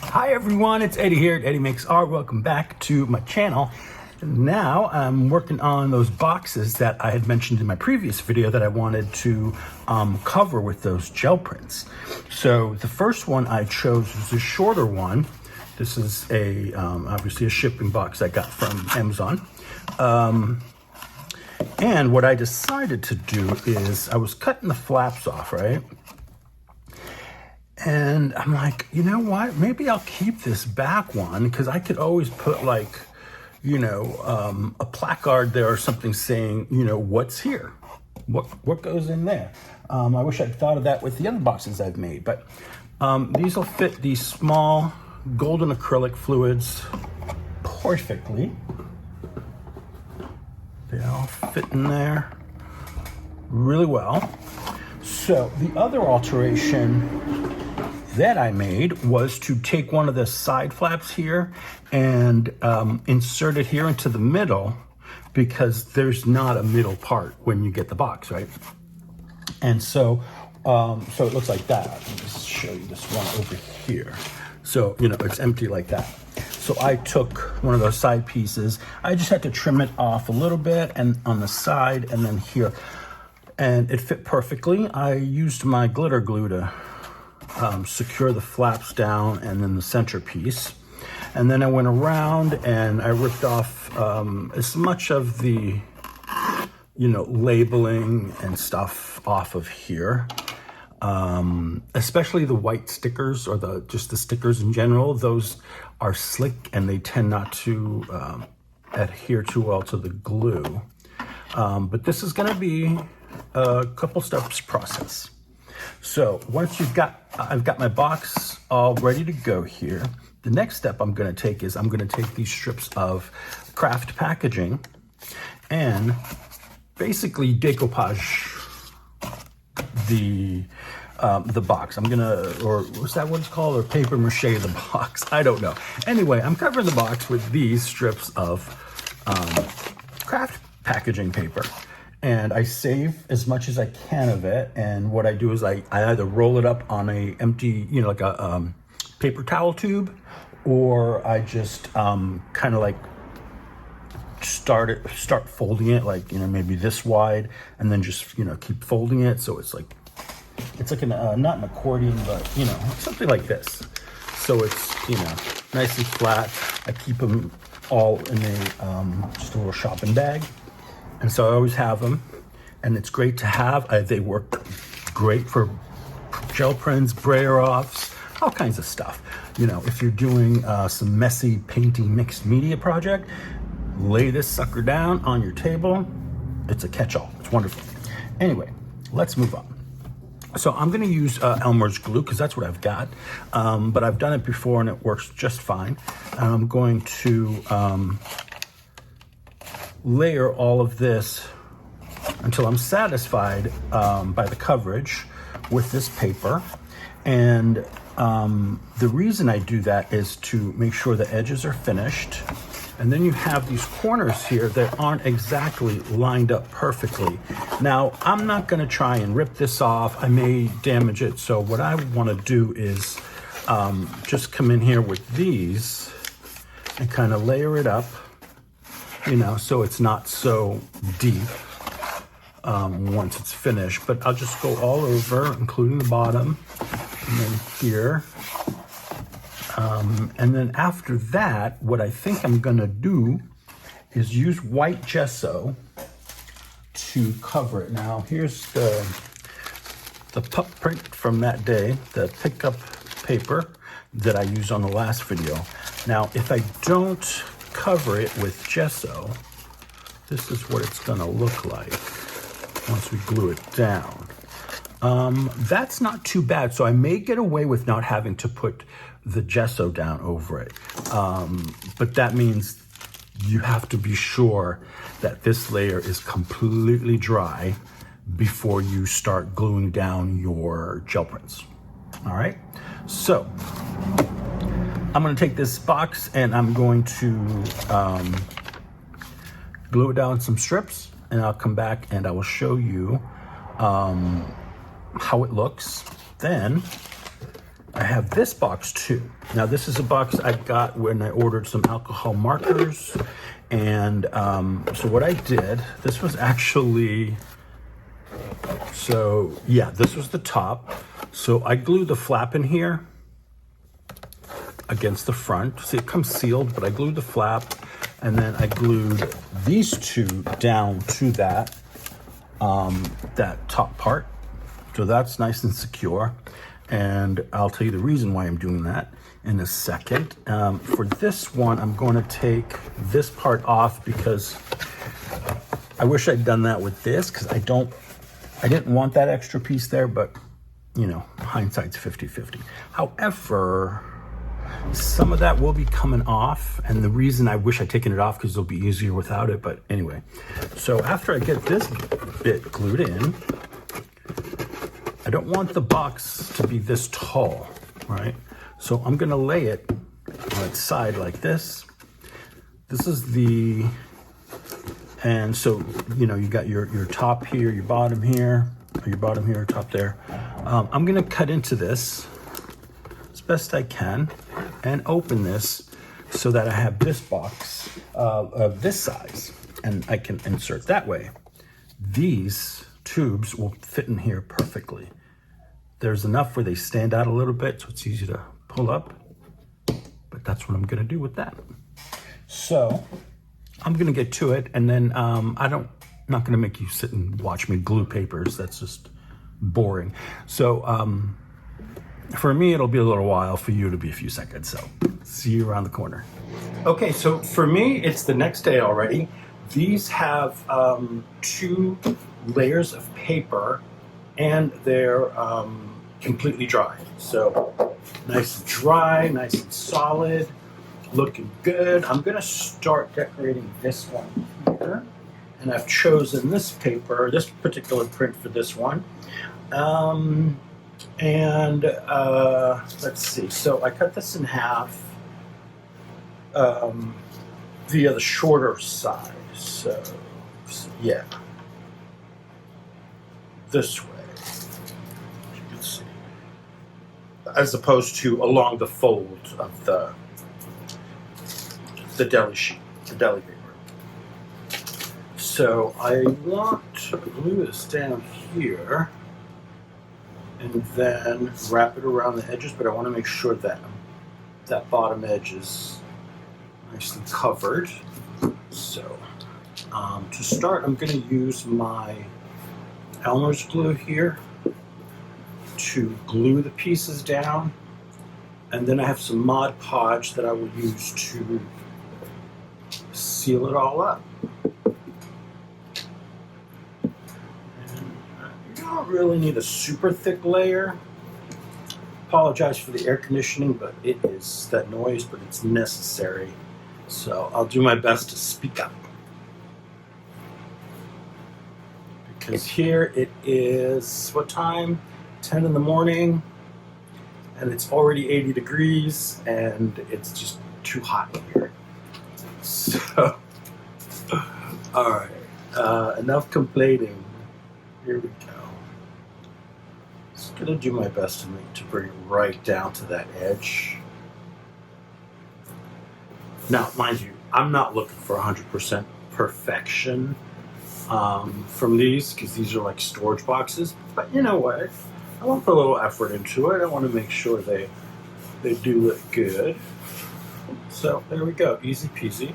Hi everyone, it's Eddie here at Eddie Makes Art. Welcome back to my channel. Now I'm working on those boxes that I had mentioned in my previous video that I wanted to cover with those gel prints. So the first one I chose was a shorter one. This is a obviously a shipping box I got from Amazon. And what I decided to do is I was cutting the flaps off, right? And I'm like, you know what? Maybe I'll keep this back one because I could always put like, you know, a placard there or something saying, you know, what's here? What goes in there? I wish I'd thought of that with the other boxes I've made, but these will fit these small golden acrylic fluids perfectly. They all fit in there really well. So the other alteration that I made was to take one of the side flaps here and insert it here into the middle because there's not a middle part when you get the box, right? And so so it looks like that. Let me just show you this one over here. So, you know, it's empty like that. So I took one of those side pieces. I just had to trim it off a little bit and on the side and then here. And it fit perfectly. I used my glitter glue to secure the flaps down and then the centerpiece. And then I went around and I ripped off as much of the, you know, labeling and stuff off of here. Especially the white stickers or just the stickers in general. Those are slick and they tend not to adhere too well to the glue. But this is gonna be a couple steps process. So once I've got my box all ready to go here, the next step I'm gonna take is I'm gonna take these strips of craft packaging and basically decoupage the box. I'm gonna, or what's that what it's called? Or paper mache the box, I don't know. Anyway, I'm covering the box with these strips of craft packaging paper. And I save as much as I can of it. And what I do is I either roll it up on a empty, you know, like a paper towel tube, or I just kind of like start folding it, like, you know, maybe this wide, and then just, you know, keep folding it. So it's like an, not an accordion, but, you know, something like this. So it's, you know, nice and flat. I keep them all in a, just a little shopping bag. And so I always have them, and it's great to have. They work great for gel prints, brayer offs, all kinds of stuff. You know, if you're doing some messy painting mixed media project, lay this sucker down on your table. It's a catch-all. It's wonderful. Anyway, let's move on. So I'm going to use Elmer's glue because that's what I've got, but I've done it before and it works just fine. And I'm going to layer all of this until I'm satisfied by the coverage with this paper. And the reason I do that is to make sure the edges are finished. And then you have these corners here that aren't exactly lined up perfectly. Now, I'm not gonna try and rip this off. I may damage it. So what I wanna do is just come in here with these and kind of layer it up, you know, so it's not so deep once it's finished. But I'll just go all over, including the bottom, and then here. And then after that, what I think I'm gonna do is use white gesso to cover it. Now, here's the pup print from that day, the pickup paper that I used on the last video. Now, if I don't cover it with gesso, this is what it's gonna look like once we glue it down. That's not too bad. So I may get away with not having to put the gesso down over it. But that means you have to be sure that this layer is completely dry before you start gluing down your gel prints. All right, so I'm gonna take this box and I'm going to glue it down some strips, and I'll come back and I will show you how it looks. Then have this box too. Now this is a box I got when I ordered some alcohol markers. And so what I did, this was actually, so yeah, this was the top. So I glued the flap in here against the front. See, it comes sealed, but I glued the flap, and then I glued these two down to that, that top part. So that's nice and secure. And I'll tell you the reason why I'm doing that in a second. For this one, I'm going to take this part off because I wish I'd done that with this, because I didn't want that extra piece there, but you know, hindsight's 50-50. However, some of that will be coming off, and the reason I wish I'd taken it off because it'll be easier without it. But anyway, so after I get this bit glued in, I don't want the box to be this tall, right? So I'm gonna lay it on its side like this. This is the, and so, you know, you got your top here, your bottom here, top there. I'm gonna cut into this as best I can and open this so that I have this box of this size, and I can insert that way. These tubes will fit in here perfectly. There's enough where they stand out a little bit, so it's easy to pull up, but that's what I'm gonna do with that. So I'm gonna get to it, and then not gonna make you sit and watch me glue papers. That's just boring. So for me, it'll be a little while. For you, it'll be a few seconds. So see you around the corner. Okay, so for me, it's the next day already. These have 2 layers of paper, and they're completely dry. So nice and dry, nice and solid, looking good. I'm gonna start decorating this one here. And I've chosen this paper, this particular print for this one. Let's see, so I cut this in half via the shorter side. So yeah, this way, you can see, as opposed to along the fold of the deli sheet, the deli paper. So I want to glue this down here and then wrap it around the edges, but I want to make sure that that bottom edge is nicely covered. So to start, I'm going to use my Elmer's glue here to glue the pieces down, and then I have some Mod Podge that I will use to seal it all up. You don't really need a super thick layer. Apologize for the air conditioning, but it is that noise, but it's necessary. So I'll do my best to speak up. Because here it is, what time? 10 in the morning, and it's already 80 degrees, and it's just too hot in here. So, all right, enough complaining. Here we go. Just gonna do my best to bring it right down to that edge. Now, mind you, I'm not looking for 100% perfection from these, because these are like storage boxes. But you know what? I want to put a little effort into it. I want to make sure they do look good. So there we go, easy peasy.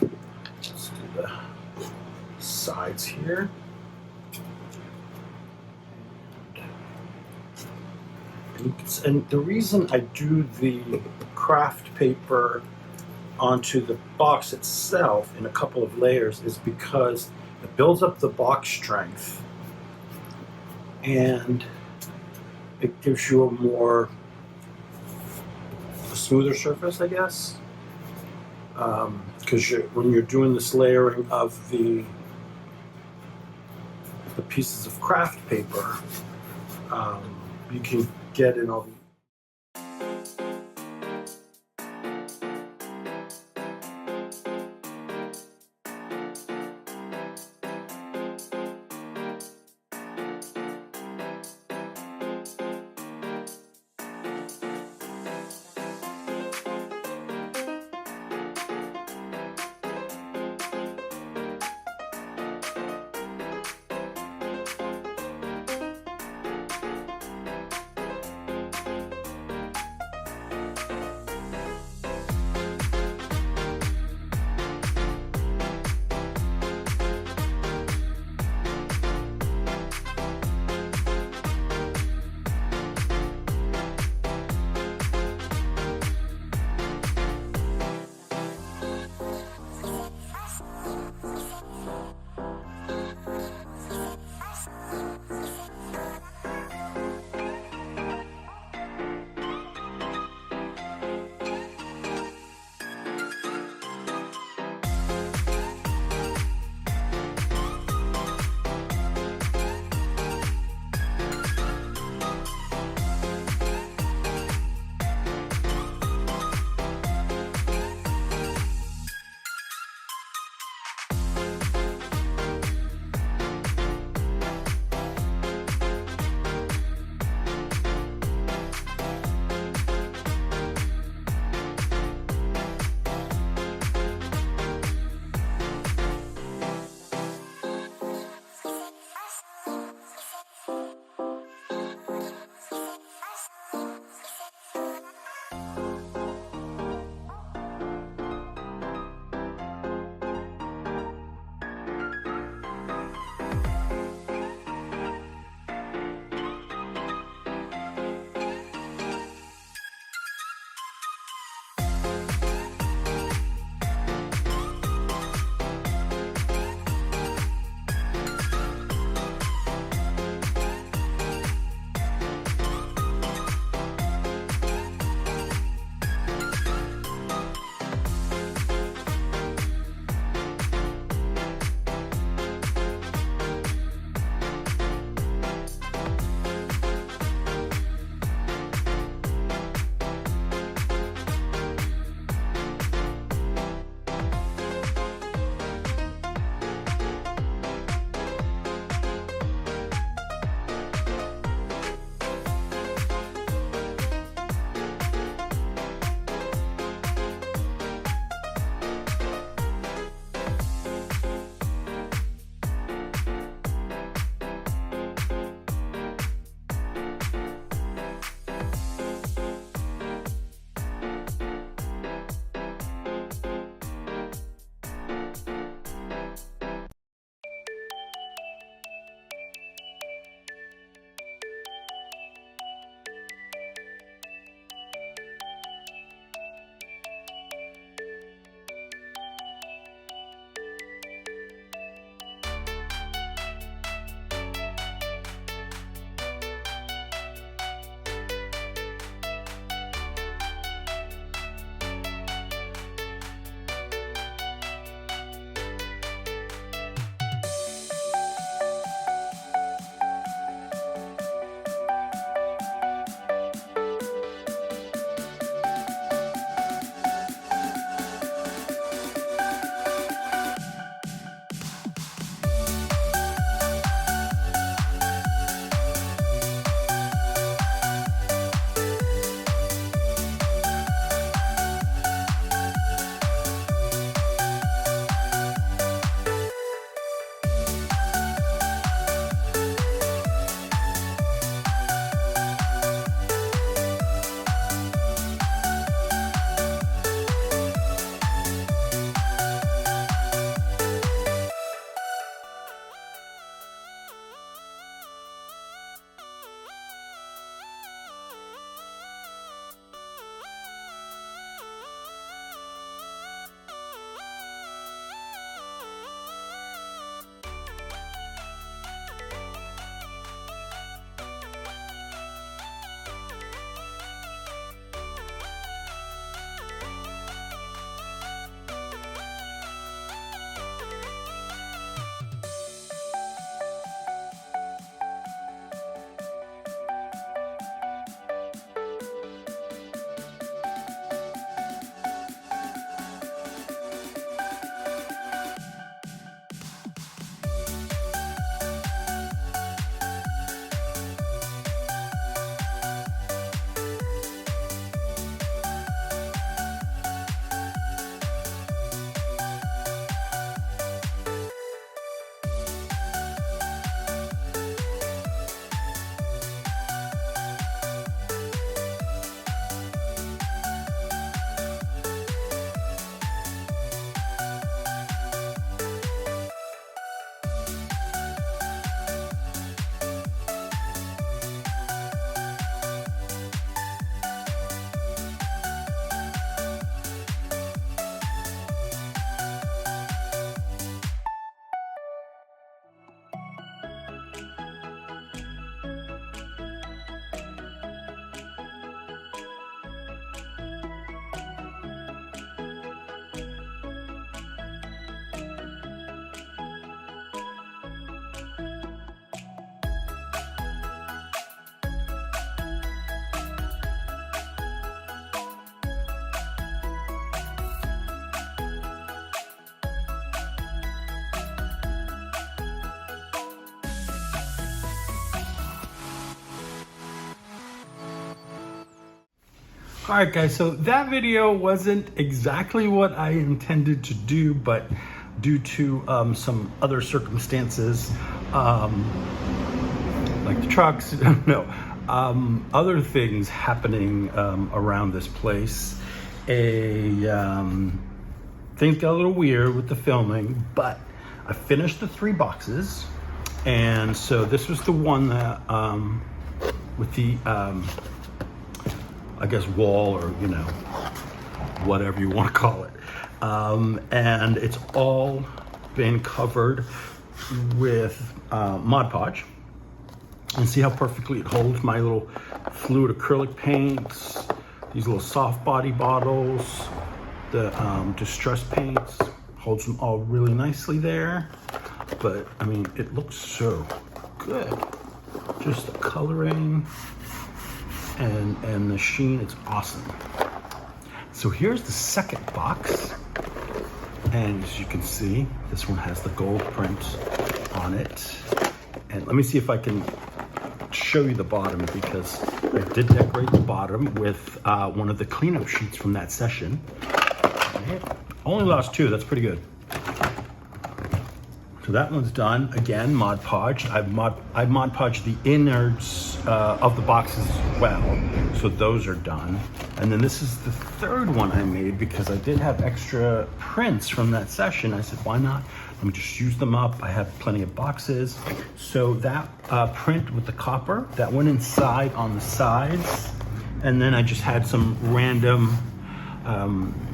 Let's do the sides here. And the reason I do the craft paper onto the box itself in a couple of layers is because it builds up the box strength, and it gives you a smoother surface, I guess. Because when you're doing this layering of the pieces of craft paper, you can get in all the All right, guys, so that video wasn't exactly what I intended to do, but due to some other circumstances, like the trucks, no, other things happening around this place, things got a little weird with the filming, but I finished the 3 boxes, and so this was the one that, with the, I guess wall, or you know, whatever you want to call it, and it's all been covered with Mod Podge, and see how perfectly it holds my little fluid acrylic paints, these little soft body bottles, the distress paints, holds them all really nicely there. But I mean, it looks so good, just the coloring and the sheen, it's awesome. So here's the second box, and as you can see, this one has the gold print on it. And let me see if I can show you the bottom, because I did decorate the bottom with one of the cleanup sheets from that session. Right. Only lost 2, that's pretty good. So that one's done. Again, Mod Podge. I've Mod Podged the innards of the boxes as well. So those are done. And then this is the third one I made because I did have extra prints from that session. I said, why not? Let me just use them up. I have plenty of boxes. So that print with the copper, that went inside on the sides. And then I just had some random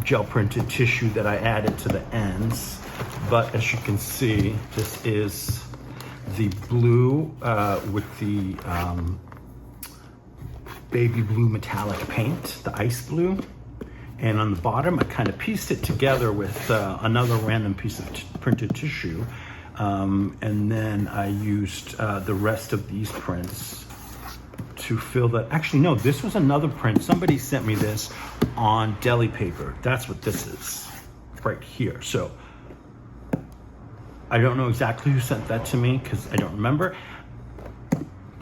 gel printed tissue that I added to the ends. But as you can see, this is the blue with the baby blue metallic paint, the ice blue. And on the bottom, I kind of pieced it together with another random piece of printed tissue. And then I used the rest of these prints to fill that. Actually, no, this was another print. Somebody sent me this on deli paper. That's what this is right here. So I don't know exactly who sent that to me because I don't remember.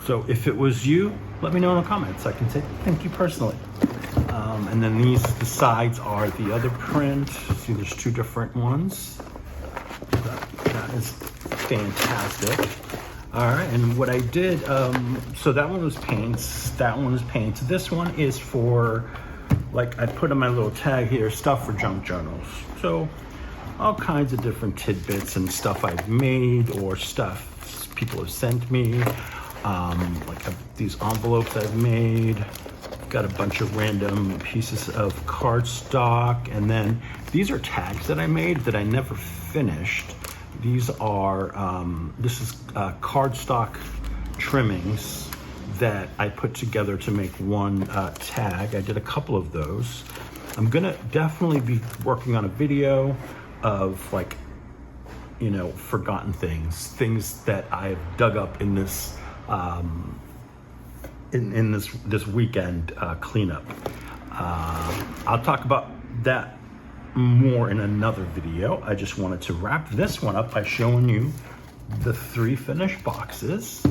So if it was you, let me know in the comments. I can say thank you personally. And then the sides are the other print. See, there's 2 different ones. That is fantastic. All right, and what I did, so that one was paints, that one is paints. This one is for, like I put on my little tag here, stuff for junk journals. So all kinds of different tidbits and stuff I've made or stuff people have sent me. Like these envelopes I've made. Got a bunch of random pieces of cardstock, and then these are tags that I made that I never finished. These are, this is cardstock trimmings that I put together to make one tag. I did a couple of those. I'm gonna definitely be working on a video of, like, you know, forgotten things that I've dug up in this in this weekend cleanup. I'll talk about that more in another video. I just wanted to wrap this one up by showing you the 3 finished boxes,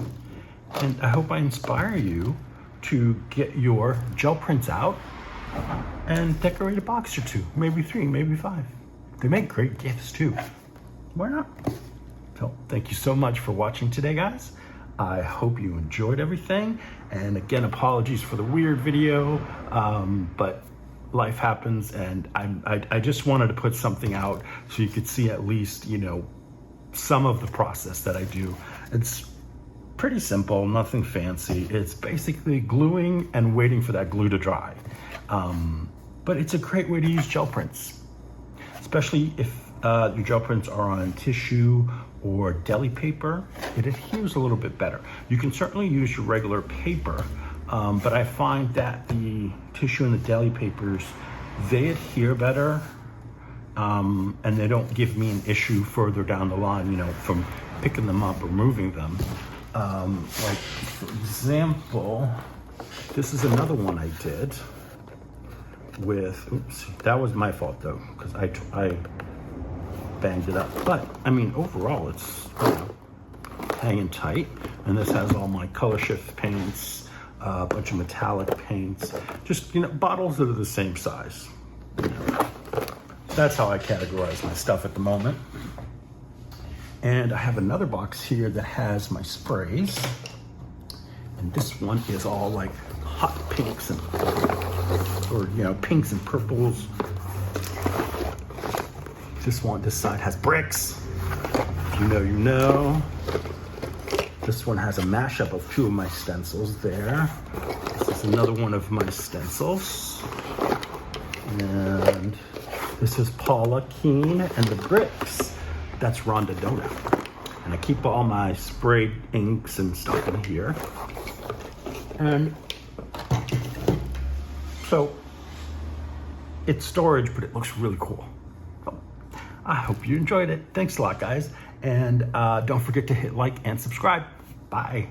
and I hope I inspire you to get your gel prints out and decorate a box or 2, maybe 3, maybe 5. They make great gifts too. Why not? So thank you so much for watching today, guys. I hope you enjoyed everything. And again, apologies for the weird video, but life happens, and I just wanted to put something out so you could see at least, you know, some of the process that I do. It's pretty simple, nothing fancy. It's basically gluing and waiting for that glue to dry. But it's a great way to use gel prints, especially if your gel prints are on tissue or deli paper. It adheres a little bit better. You can certainly use your regular paper, but I find that the tissue and the deli papers, they adhere better, and they don't give me an issue further down the line, you know, from picking them up or moving them. Like, for example, this is another one I did with, oops, that was my fault though, because I banged it up. But I mean, overall, it's, you know, hanging tight. And this has all my color shift paints, a bunch of metallic paints, just, bottles that are the same size. That's how I categorize my stuff at the moment. And I have another box here that has my sprays. And this one is all like hot pinks and, pinks and purples. This side has bricks. If you know, you know. This one has a mashup of two of my stencils there. This is another one of my stencils. And this is Paula Keen, and the bricks, that's Rhonda Dona. And I keep all my sprayed inks and stuff in here. And so it's storage, but it looks really cool. So I hope you enjoyed it. Thanks a lot, guys. And don't forget to hit like and subscribe. Bye.